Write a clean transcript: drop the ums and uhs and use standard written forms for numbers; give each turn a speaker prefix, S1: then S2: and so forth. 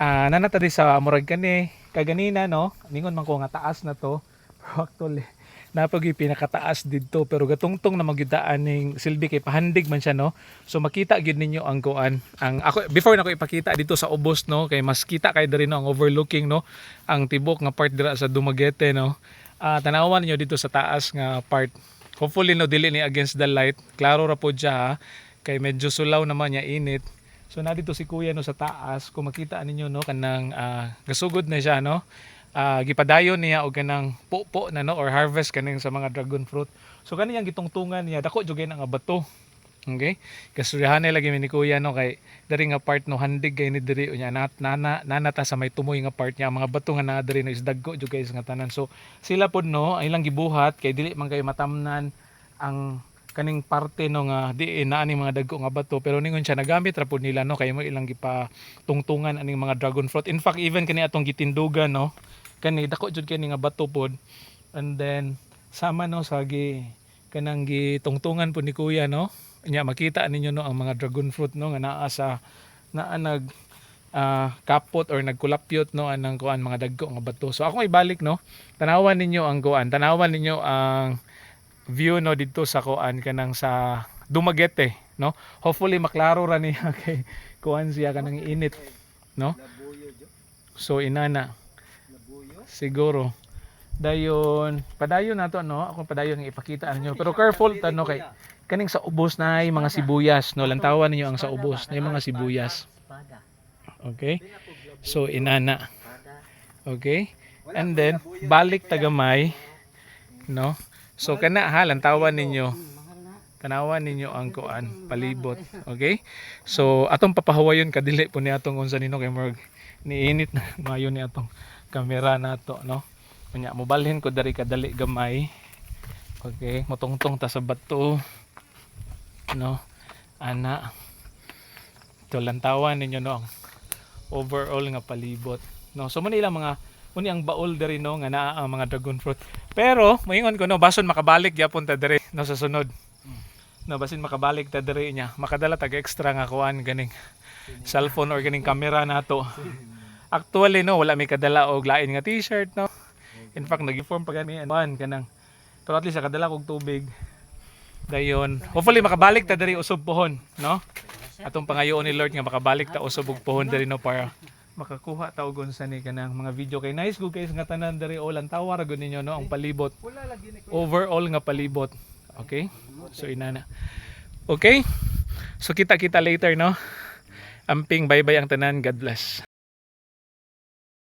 S1: Nanata di sa murag kani kaganina no, ningon man ko nga taas na to. Pero actually napagi pinakataas didto pero gatungtong na magyudaan ning silbi kay pahandig man siya no. So makita gid ninyo ang kuan. Ang ako before na ko ipakita dito sa ubos no kay mas kita kay diri no ang overlooking no, ang tibok nga part dira sa Dumaguete no. Tanawan niyo dito sa taas nga part. Hopefully no dili ni against the light. Klaro ra po siya ha? Kay medyo sulaw naman niya init. So na dito si Kuya no sa taas, kung makita ninyo no kanang gasugod na siya no. Gipadayon niya og kanang pupo na no or harvest kaning sa mga dragon fruit. So kaniyang gitungtungan niya dako jud nga bato. Okay? Kasurihan lagi ni Kuya no kay diri nga part no handig kay ni diri unya nanata sa may tumoy nga part niya mga bato nga naa diri no is dagko jud guys nga tanan. So sila pod no ay ilang gibuhat kay dili man kayo matamnan ang kaning parte no nga di na aning mga dagko nga bato pero ningon siya nagamit ra pud nila no kay mo ilang gipatungtungan aning mga dragon fruit. In fact even kani atong gitindugan no kani dako jud kani nga bato pod and then sama no sa kanang gitungtungan po ni Kuya no nya makita ninyo no ang mga dragon fruit no nga naa sa nag kapot or nagkulapyot no anang kuan mga dagko nga bato. So ako ibalik no tanawan ninyo ang kuan, tanawan ninyo ang view no dito sa kuan kanang sa Dumaguete no. Hopefully maklaro ra niya kay kuan siya kanang init no. So inana siguro dayon padayon nato no ako padayon nga ipakita ninyo pero careful ta no kay kaning sa ubos na ay mga sibuyas no lantawan ninyo ang sa ubos na mga sibuyas. Okay, so inana okay and then balik tagamay no. So kana ha lantawan ninyo tanawan ninyo ang kuan palibot. Okay, so atong papahawayon kadili po ni atong unsa nino kay murag niinit na mayo ni atong kamera nato no. Unya mobalhin ko dari kadali gamay. Okay, motungtong ta sa bato no ana to lantawan ninyo no ang overall nga palibot no. So man ilang mga muni ang baul diri no nga naa ang mga dragon fruit pero moingon ko no bason makabalik gyapon ta diri no sa sunod no basin makabalik ta diri nya makadala tag extra nga kuan ganing cellphone or ganing camera nato. Actually no wala mi kadala og lain nga t-shirt no. In fact nag-inform pa gani man kanang pero at least kadala kog tubig dayon hopefully makabalik ta diri usob pohon no. Atong pangayoon ni Lord nga makabalik ta usob og pohon diri no para makakuha ta og unsa ni kanang mga video kay nice good guys nga tanan diri o lantawa ra gud ninyo no ang palibot overall nga palibot. Okay, so inana okay so kita later no. Amping bye bye ang tanan, God bless.